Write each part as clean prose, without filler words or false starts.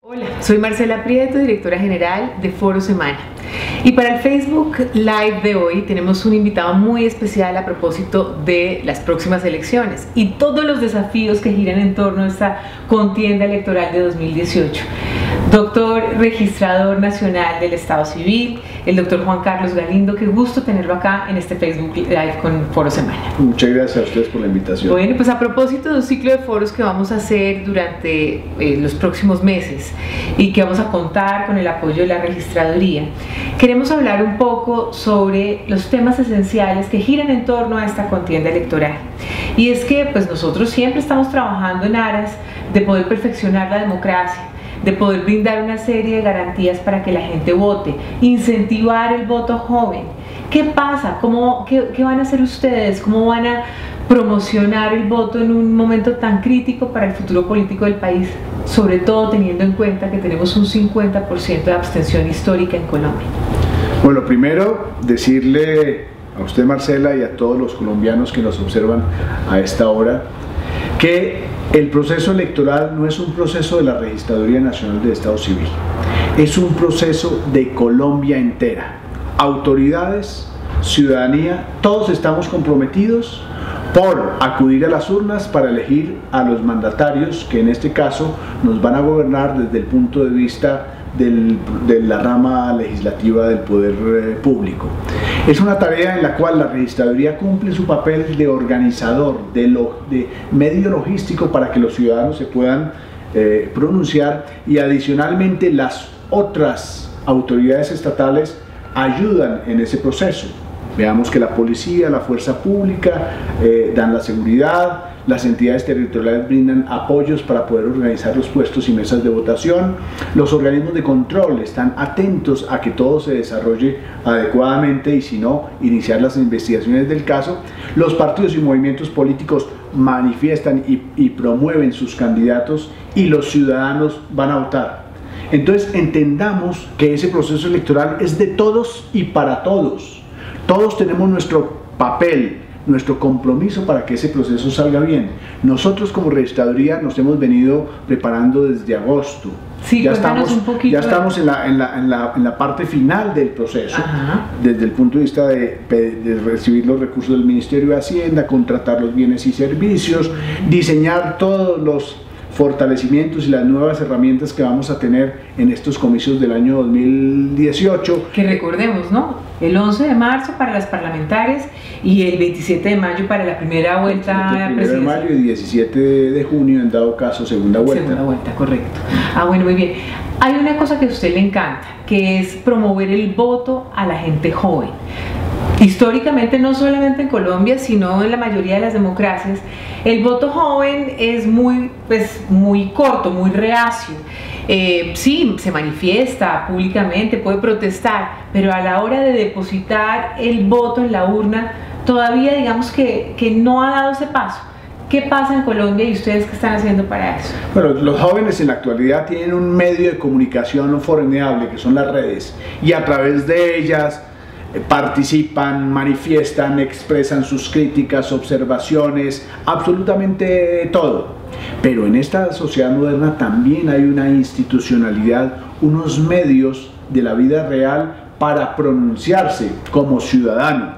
Hola, soy Marcela Prieto, directora general de Foro Semana. Y para el Facebook Live de hoy tenemos un invitado muy especial a propósito de las próximas elecciones y todos los desafíos que giran en torno a esta contienda electoral de 2018. Doctor Registrador Nacional del Estado Civil, el doctor Juan Carlos Galindo, qué gusto tenerlo acá en este Facebook Live con Foro Semana. Muchas gracias a ustedes por la invitación. Bueno, pues a propósito de un ciclo de foros que vamos a hacer durante los próximos meses y que vamos a contar con el apoyo de la registraduría, queremos hablar un poco sobre los temas esenciales que giran en torno a esta contienda electoral. Y es que pues nosotros siempre estamos trabajando en aras de poder perfeccionar la democracia, de poder brindar una serie de garantías para que la gente vote, incentivar el voto joven. ¿Qué pasa? ¿Qué van a hacer ustedes? ¿Cómo van a promocionar el voto en un momento tan crítico para el futuro político del país? Sobre todo teniendo en cuenta que tenemos un 50% de abstención histórica en Colombia. Bueno, primero decirle a usted, Marcela, y a todos los colombianos que nos observan a esta hora, que el proceso electoral no es un proceso de la Registraduría Nacional del Estado Civil, es un proceso de Colombia entera. Autoridades, ciudadanía, todos estamos comprometidos por acudir a las urnas para elegir a los mandatarios que en este caso nos van a gobernar desde el punto de vista de la rama legislativa del poder público. Es una tarea en la cual la registraduría cumple su papel de organizador, de medio logístico para que los ciudadanos se puedan pronunciar, y adicionalmente las otras autoridades estatales ayudan en ese proceso. Veamos que la policía, la fuerza pública dan la seguridad, las entidades territoriales brindan apoyos para poder organizar los puestos y mesas de votación, los organismos de control están atentos a que todo se desarrolle adecuadamente y si no, iniciar las investigaciones del caso, los partidos y movimientos políticos manifiestan y promueven sus candidatos y los ciudadanos van a votar. Entonces entendamos que ese proceso electoral es de todos y para todos. Todos tenemos nuestro papel, nuestro compromiso para que ese proceso salga bien. Nosotros como registraduría nos hemos venido preparando desde agosto. Sí, ya estamos en la parte final del proceso. Ajá. Desde el punto de vista de recibir los recursos del Ministerio de Hacienda, contratar los bienes y servicios, diseñar todos los fortalecimientos y las nuevas herramientas que vamos a tener en estos comicios del año 2018. Que recordemos, ¿no? El 11 de marzo para las parlamentarias y el 27 de mayo para la primera vuelta presidencial. 1 de mayo y 17 de junio, en dado caso, segunda vuelta. Segunda vuelta, correcto. Bueno, muy bien. Hay una cosa que a usted le encanta, que es promover el voto a la gente joven. Históricamente, no solamente en Colombia, sino en la mayoría de las democracias, el voto joven es muy corto, muy reacio. Sí, se manifiesta públicamente, puede protestar, pero a la hora de depositar el voto en la urna, todavía digamos que no ha dado ese paso. ¿Qué pasa en Colombia y ustedes qué están haciendo para eso? Bueno, los jóvenes en la actualidad tienen un medio de comunicación formidable, que son las redes, y a través de ellas participan, manifiestan, expresan sus críticas, observaciones, absolutamente todo. Pero en esta sociedad moderna también hay una institucionalidad, unos medios de la vida real para pronunciarse como ciudadano,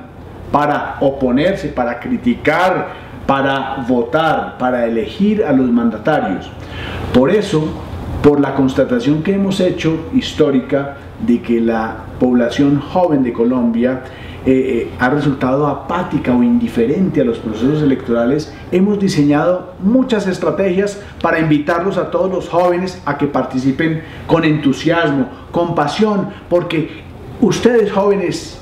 para oponerse, para criticar, para votar, para elegir a los mandatarios. Por eso, por la constatación que hemos hecho histórica de que la población joven de Colombia ha resultado apática o indiferente a los procesos electorales, hemos diseñado muchas estrategias para invitarlos a todos los jóvenes a que participen con entusiasmo, con pasión, porque ustedes jóvenes,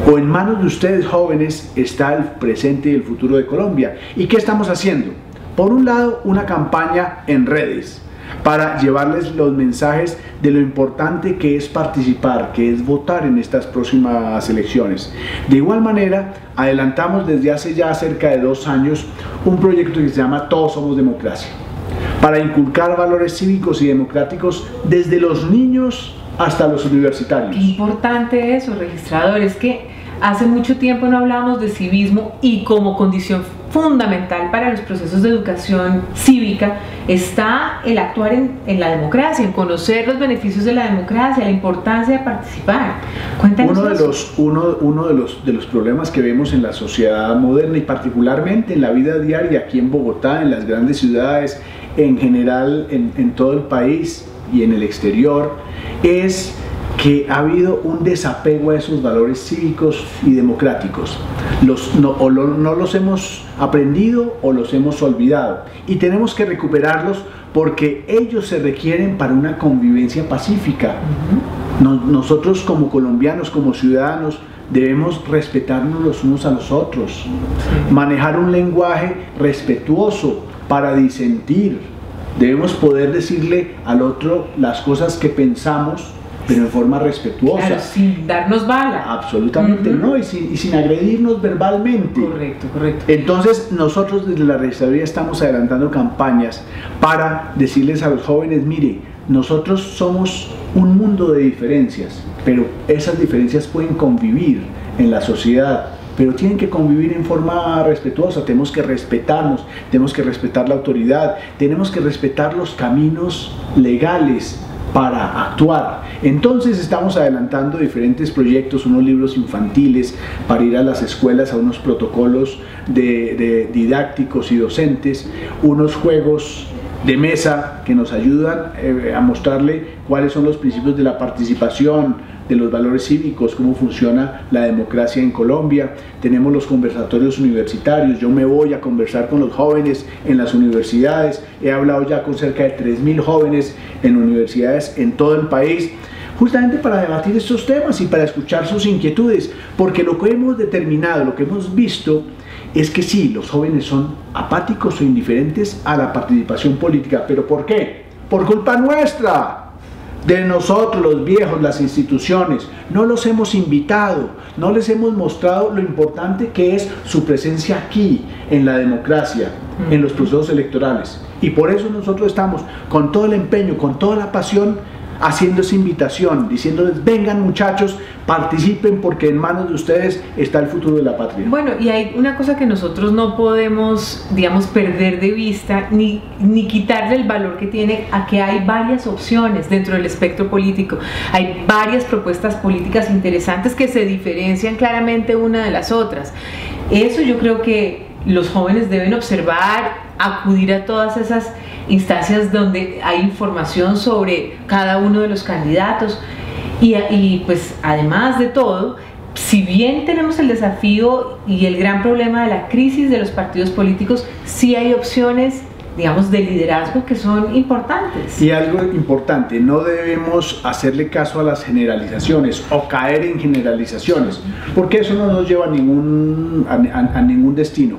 o en manos de ustedes jóvenes, está el presente y el futuro de Colombia. ¿Y qué estamos haciendo? Por un lado, una campaña en redes para llevarles los mensajes de lo importante que es participar, que es votar en estas próximas elecciones. De igual manera, adelantamos desde hace ya cerca de 2 años un proyecto que se llama Todos Somos Democracia, para inculcar valores cívicos y democráticos desde los niños hasta los universitarios. Qué importante eso, registrador. Es que hace mucho tiempo no hablábamos de civismo y como condición fundamental para los procesos de educación cívica está el actuar en la democracia, en conocer los beneficios de la democracia, la importancia de participar. Cuéntanos uno de los problemas que vemos en la sociedad moderna y particularmente en la vida diaria aquí en Bogotá, en las grandes ciudades, en general en todo el país y en el exterior, es que ha habido un desapego a esos valores cívicos y democráticos. No los hemos aprendido o los hemos olvidado y tenemos que recuperarlos porque ellos se requieren para una convivencia pacífica. Nosotros como colombianos, como ciudadanos, debemos respetarnos los unos a los otros, manejar un lenguaje respetuoso para disentir. Debemos poder decirle al otro las cosas que pensamos, pero en forma respetuosa. Claro, sin darnos bala. Absolutamente no, y sin agredirnos verbalmente. Correcto, correcto. Entonces nosotros desde la registraduría estamos adelantando campañas para decirles a los jóvenes, mire, nosotros somos un mundo de diferencias, pero esas diferencias pueden convivir en la sociedad, pero tienen que convivir en forma respetuosa. Tenemos que respetarnos, tenemos que respetar la autoridad, tenemos que respetar los caminos legales para actuar. Entonces estamos adelantando diferentes proyectos, unos libros infantiles para ir a las escuelas, a unos protocolos de didácticos y docentes, unos juegos de mesa que nos ayudan a mostrarle cuáles son los principios de la participación, de los valores cívicos, cómo funciona la democracia en Colombia. Tenemos los conversatorios universitarios. Yo me voy a conversar con los jóvenes en las universidades. He hablado ya con cerca de 3.000 jóvenes en universidades en todo el país, justamente para debatir estos temas y para escuchar sus inquietudes, porque lo que hemos determinado, lo que hemos visto, es que sí, los jóvenes son apáticos o indiferentes a la participación política. ¿Pero por qué? Por culpa nuestra, de nosotros los viejos, las instituciones. No los hemos invitado, no les hemos mostrado lo importante que es su presencia aquí en la democracia, en los procesos electorales. Y por eso nosotros estamos con todo el empeño, con toda la pasión, haciendo esa invitación, diciéndoles, vengan muchachos, participen, porque en manos de ustedes está el futuro de la patria. Bueno, y hay una cosa que nosotros no podemos, digamos, perder de vista, ni quitarle el valor que tiene a que hay varias opciones dentro del espectro político. Hay varias propuestas políticas interesantes que se diferencian claramente una de las otras. Eso yo creo que los jóvenes deben observar, acudir a todas esas instancias donde hay información sobre cada uno de los candidatos y pues además de todo, si bien tenemos el desafío y el gran problema de la crisis de los partidos políticos, sí hay opciones, digamos, de liderazgo que son importantes. Y algo importante, no debemos hacerle caso a las generalizaciones o caer en generalizaciones, porque eso no nos lleva a ningún destino.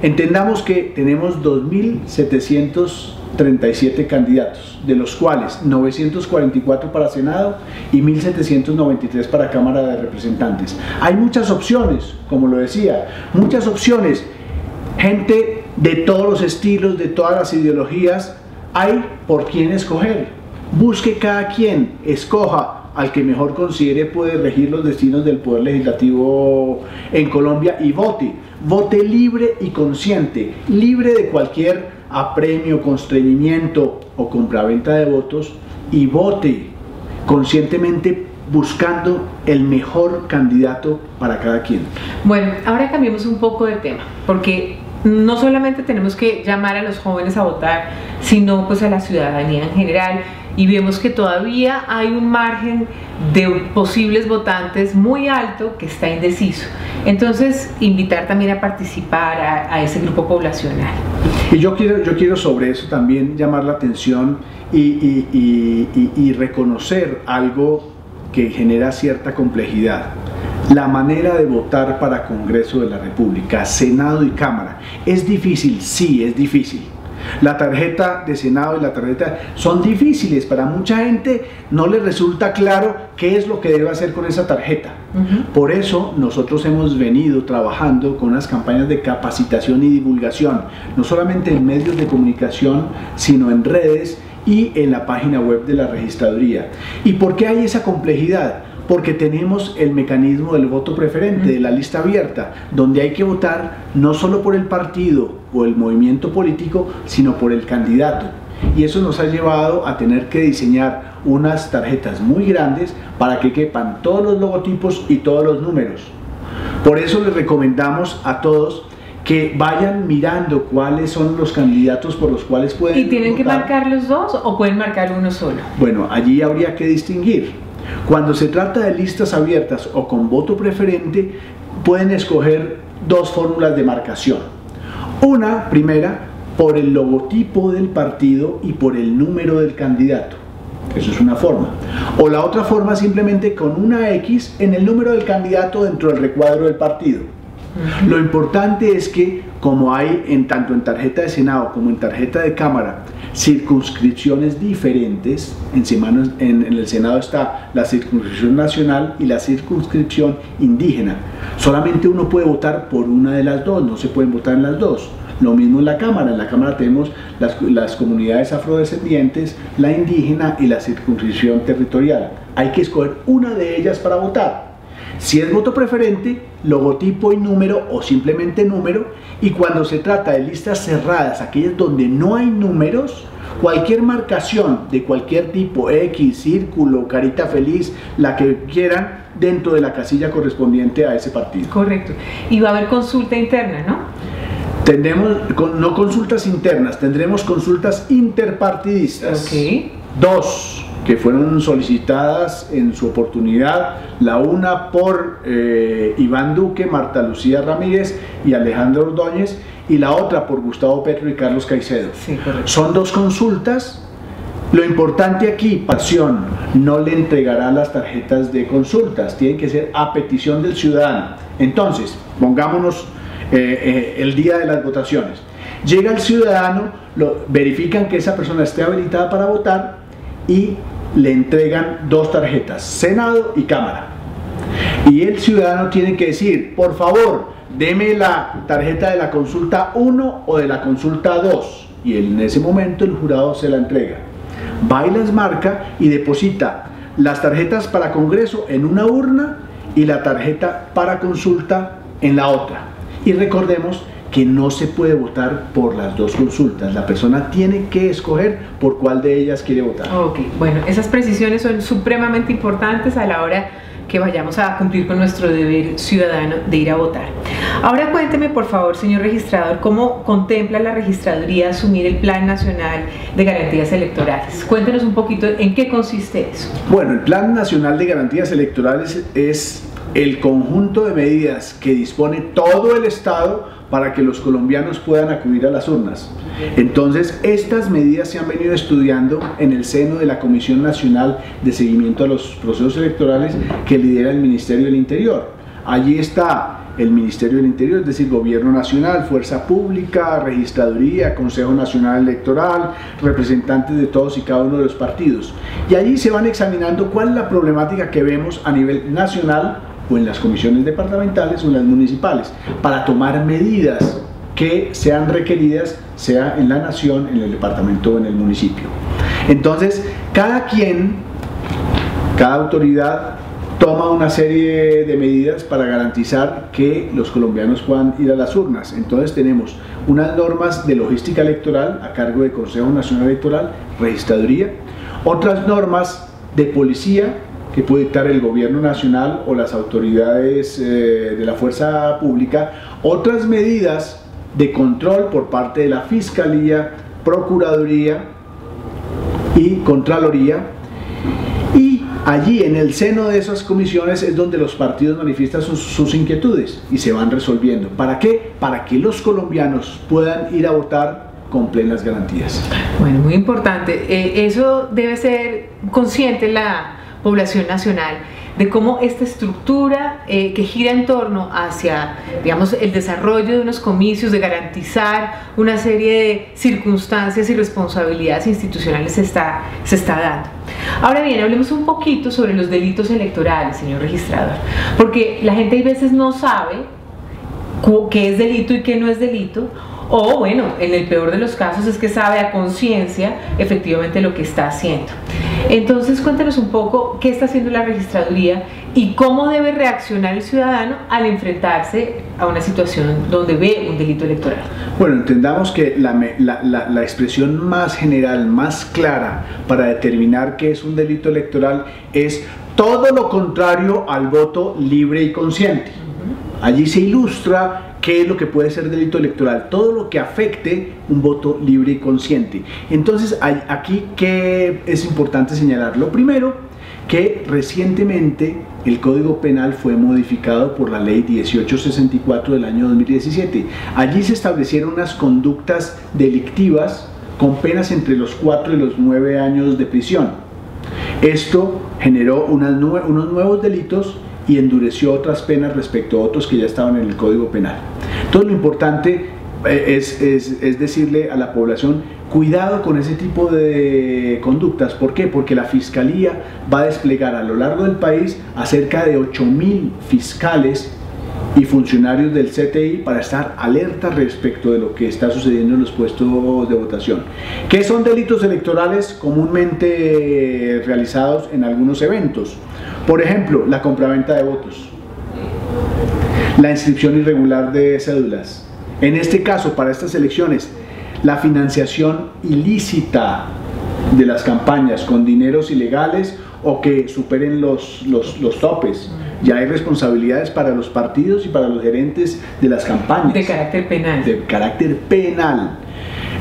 Entendamos que tenemos 2.737 candidatos, de los cuales 944 para Senado y 1.793 para Cámara de Representantes. Hay muchas opciones, como lo decía, muchas opciones, gente de todos los estilos, de todas las ideologías, hay por quién escoger. Busque cada quien, escoja al que mejor considere puede regir los destinos del poder legislativo en Colombia y vote. Vote libre y consciente, libre de cualquier apremio, constreñimiento o compraventa de votos, y vote conscientemente buscando el mejor candidato para cada quien. Bueno, ahora cambiemos un poco de tema, porque no solamente tenemos que llamar a los jóvenes a votar, sino pues a la ciudadanía en general, y vemos que todavía hay un margen de posibles votantes muy alto que está indeciso. Entonces, invitar también a participar a ese grupo poblacional. Y yo quiero sobre eso también llamar la atención y reconocer algo que genera cierta complejidad. La manera de votar para Congreso de la República, Senado y Cámara, ¿es difícil? Sí, es difícil. La tarjeta de Senado y la tarjeta son difíciles, para mucha gente no les resulta claro qué es lo que debe hacer con esa tarjeta. Por eso nosotros hemos venido trabajando con unas campañas de capacitación y divulgación, no solamente en medios de comunicación, sino en redes y en la página web de la registraduría. ¿Y por qué hay esa complejidad? porque tenemos el mecanismo del voto preferente, de la lista abierta, donde hay que votar no solo por el partido o el movimiento político, sino por el candidato. Y eso nos ha llevado a tener que diseñar unas tarjetas muy grandes para que quepan todos los logotipos y todos los números. Por eso les recomendamos a todos que vayan mirando cuáles son los candidatos por los cuales pueden ¿Y tienen que votar. marcar los dos o pueden marcar uno solo? Bueno, allí habría que distinguir. Cuando se trata de listas abiertas o con voto preferente, pueden escoger dos fórmulas de marcación. Una, primera, por el logotipo del partido y por el número del candidato. Eso es una forma. O la otra forma, simplemente con una X en el número del candidato dentro del recuadro del partido. Lo importante es que, como hay tanto en tarjeta de Senado como en tarjeta de Cámara, circunscripciones diferentes, en el Senado está la circunscripción nacional y la circunscripción indígena. Solamente uno puede votar por una de las dos, no se pueden votar en las dos. Lo mismo en la Cámara tenemos las comunidades afrodescendientes, la indígena y la circunscripción territorial. Hay que escoger una de ellas para votar. Si es voto preferente, logotipo y número o simplemente número, y cuando se trata de listas cerradas, aquellas donde no hay números, cualquier marcación de cualquier tipo, X, círculo, carita feliz, la que quieran, dentro de la casilla correspondiente a ese partido. Correcto. Y va a haber consulta interna, ¿no? Tendremos no consultas internas, tendremos consultas interpartidistas. Ok. Dos que fueron solicitadas en su oportunidad, la una por Iván Duque, Marta Lucía Ramírez y Alejandro Ordóñez, y la otra por Gustavo Petro y Carlos Caicedo. Sí, correcto. Son dos consultas. Lo importante aquí, Pasión no le entregará las tarjetas de consultas, tienen que ser a petición del ciudadano. Entonces, pongámonos el día de las votaciones. Llega el ciudadano, verifican que esa persona esté habilitada para votar y le entregan dos tarjetas, Senado y Cámara. Y el ciudadano tiene que decir, por favor, deme la tarjeta de la consulta 1 o de la consulta 2. Y en ese momento el jurado se la entrega. Va y las marca y deposita las tarjetas para Congreso en una urna y la tarjeta para consulta en la otra. Y recordemos que no se puede votar por las dos consultas. La persona tiene que escoger por cuál de ellas quiere votar. Ok, bueno, esas precisiones son supremamente importantes a la hora que vayamos a cumplir con nuestro deber ciudadano de ir a votar. Ahora cuénteme, por favor, señor registrador, cómo contempla la registraduría asumir el Plan Nacional de Garantías Electorales. Cuéntenos un poquito en qué consiste eso. Bueno, el Plan Nacional de Garantías Electorales es el conjunto de medidas que dispone todo el Estado para que los colombianos puedan acudir a las urnas. Entonces, estas medidas se han venido estudiando en el seno de la Comisión Nacional de Seguimiento a los Procesos Electorales que lidera el Ministerio del Interior. Allí está el Ministerio del Interior, es decir, Gobierno Nacional, Fuerza Pública, Registraduría, Consejo Nacional Electoral, representantes de todos y cada uno de los partidos. Y allí se van examinando cuál es la problemática que vemos a nivel nacional o en las comisiones departamentales o en las municipales, para tomar medidas que sean requeridas, sea en la nación, en el departamento o en el municipio. Entonces, cada autoridad toma una serie de medidas para garantizar que los colombianos puedan ir a las urnas. Entonces tenemos unas normas de logística electoral a cargo del Consejo Nacional Electoral, Registraduría, otras normas de policía que puede dictar el gobierno nacional o las autoridades de la fuerza pública, otras medidas de control por parte de la Fiscalía, Procuraduría y Contraloría, y allí en el seno de esas comisiones es donde los partidos manifiestan sus inquietudes y se van resolviendo. ¿Para qué? Para que los colombianos puedan ir a votar con plenas garantías. Bueno, muy importante. Eso debe ser consciente la población nacional de cómo esta estructura que gira en torno hacia, digamos, el desarrollo de unos comicios, de garantizar una serie de circunstancias y responsabilidades institucionales se está dando. Ahora bien, hablemos un poquito sobre los delitos electorales, señor registrador, porque la gente a veces no sabe qué es delito y qué no es delito, o bueno, en el peor de los casos es que sabe a conciencia efectivamente lo que está haciendo. Entonces cuéntanos un poco qué está haciendo la registraduría y cómo debe reaccionar el ciudadano al enfrentarse a una situación donde ve un delito electoral. Bueno, entendamos que la expresión más general, más clara para determinar qué es un delito electoral es todo lo contrario al voto libre y consciente. Allí se ilustra qué es lo que puede ser delito electoral, todo lo que afecte un voto libre y consciente. Entonces, aquí ¿qué es importante señalar? Lo primero, que recientemente el Código Penal fue modificado por la Ley 1864 del año 2017. Allí se establecieron unas conductas delictivas con penas entre los 4 y los 9 años de prisión. Esto generó unos nuevos delitos y endureció otras penas respecto a otros que ya estaban en el Código Penal. Todo lo importante es decirle a la población: cuidado con ese tipo de conductas. ¿Por qué? Porque la Fiscalía va a desplegar a lo largo del país a cerca de 8.000 fiscales y funcionarios del CTI para estar alerta respecto de lo que está sucediendo en los puestos de votación. ¿Qué son delitos electorales comúnmente realizados en algunos eventos? Por ejemplo, la compraventa de votos, la inscripción irregular de cédulas. En este caso, para estas elecciones, la financiación ilícita de las campañas con dineros ilegales o que superen los topes. Ya hay responsabilidades para los partidos y para los gerentes de las campañas. De carácter penal. De carácter penal.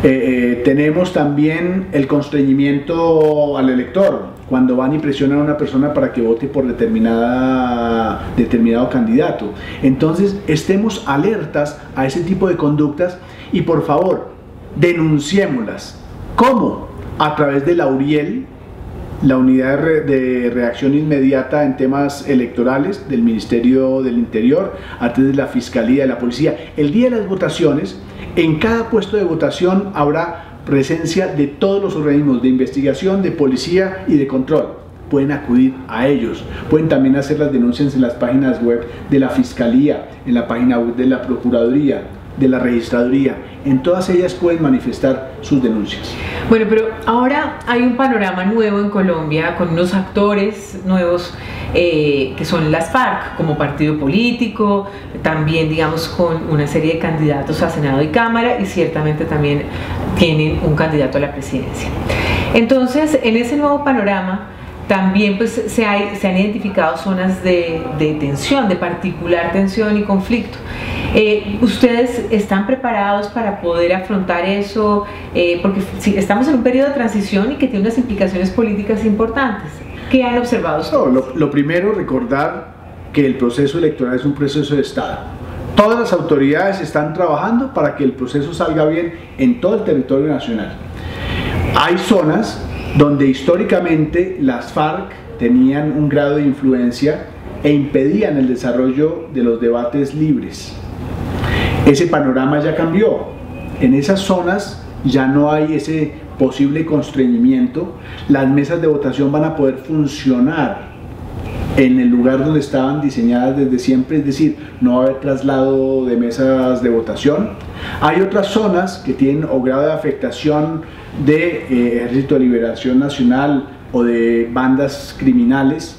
Tenemos también el constreñimiento al elector, cuando van y presionan a una persona para que vote por determinado candidato. Entonces, estemos alertas a ese tipo de conductas y, por favor, denunciémoslas. ¿Cómo? A través de la URIEL, la Unidad de Reacción Inmediata en Temas Electorales del Ministerio del Interior, a través de la Fiscalía, de la Policía. El día de las votaciones, en cada puesto de votación habrá presencia de todos los organismos de investigación, de policía y de control. Pueden acudir a ellos, pueden también hacer las denuncias en las páginas web de la Fiscalía, en la página web de la Procuraduría, de la Registraduría. En todas ellas pueden manifestar sus denuncias. Bueno, pero ahora hay un panorama nuevo en Colombia con unos actores nuevos que son las FARC como partido político, también digamos con una serie de candidatos a Senado y Cámara, y ciertamente también tienen un candidato a la presidencia. Entonces, en ese nuevo panorama también pues, se han identificado zonas de tensión, de particular tensión y conflicto. ¿Ustedes están preparados para poder afrontar eso? Porque sí, estamos en un periodo de transición y que tiene unas implicaciones políticas importantes. ¿Qué han observado ustedes? No, lo primero, recordar que el proceso electoral es un proceso de Estado. Todas las autoridades están trabajando para que el proceso salga bien en todo el territorio nacional. Hay zonas donde históricamente las FARC tenían un grado de influencia e impedían el desarrollo de los debates libres. Ese panorama ya cambió. En esas zonas ya no hay ese posible constreñimiento. Las mesas de votación van a poder funcionar en el lugar donde estaban diseñadas desde siempre, es decir, no va a haber traslado de mesas de votación. Hay otras zonas que tienen o grado de afectación de Ejército de Liberación Nacional o de bandas criminales.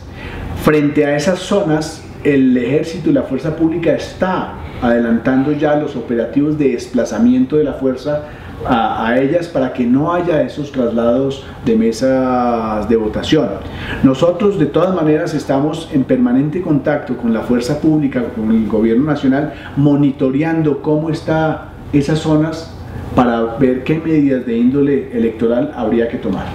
Frente a esas zonas, el Ejército y la Fuerza Pública está adelantando ya los operativos de desplazamiento de la fuerza a ellas para que no haya esos traslados de mesas de votación. Nosotros de todas maneras estamos en permanente contacto con la fuerza pública, con el gobierno nacional, monitoreando cómo están esas zonas para ver qué medidas de índole electoral habría que tomar.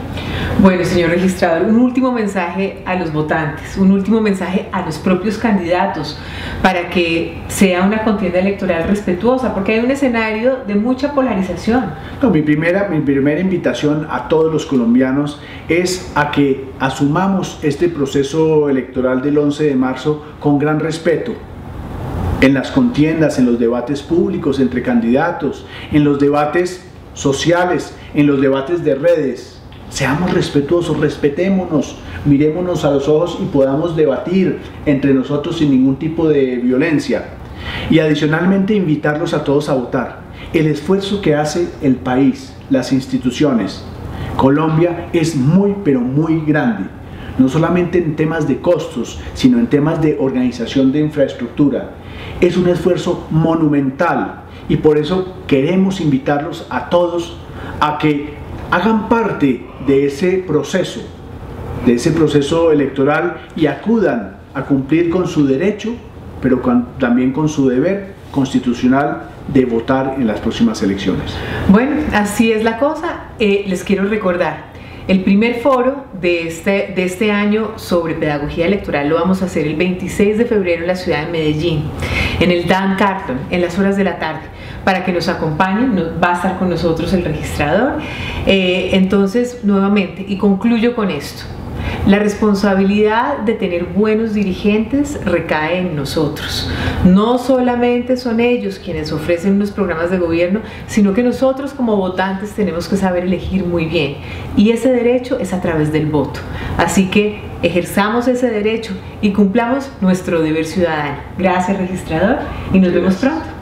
Bueno, señor registrador, un último mensaje a los votantes, un último mensaje a los propios candidatos para que sea una contienda electoral respetuosa, porque hay un escenario de mucha polarización. No, mi primera invitación a todos los colombianos es a que asumamos este proceso electoral del 11 de marzo con gran respeto. En las contiendas, en los debates públicos entre candidatos, en los debates sociales, en los debates de redes. Seamos respetuosos, respetémonos, mirémonos a los ojos y podamos debatir entre nosotros sin ningún tipo de violencia. Y adicionalmente invitarlos a todos a votar. El esfuerzo que hace el país, las instituciones, Colombia es muy, pero muy grande, no solamente en temas de costos, sino en temas de organización de infraestructura. Es un esfuerzo monumental y por eso queremos invitarlos a todos a que hagan parte de ese proceso electoral y acudan a cumplir con su derecho, pero también con su deber constitucional de votar en las próximas elecciones. Bueno, así es la cosa. Les quiero recordar, el primer foro de este año sobre pedagogía electoral lo vamos a hacer el 26 de febrero en la ciudad de Medellín, en el Dan Carton, en las horas de la tarde, para que nos acompañen. Va a estar con nosotros el registrador. Entonces, nuevamente, y concluyo con esto. La responsabilidad de tener buenos dirigentes recae en nosotros. No solamente son ellos quienes ofrecen unos programas de gobierno, sino que nosotros como votantes tenemos que saber elegir muy bien. Y ese derecho es a través del voto. Así que ejerzamos ese derecho y cumplamos nuestro deber ciudadano. Gracias, registrador, y nos vemos pronto.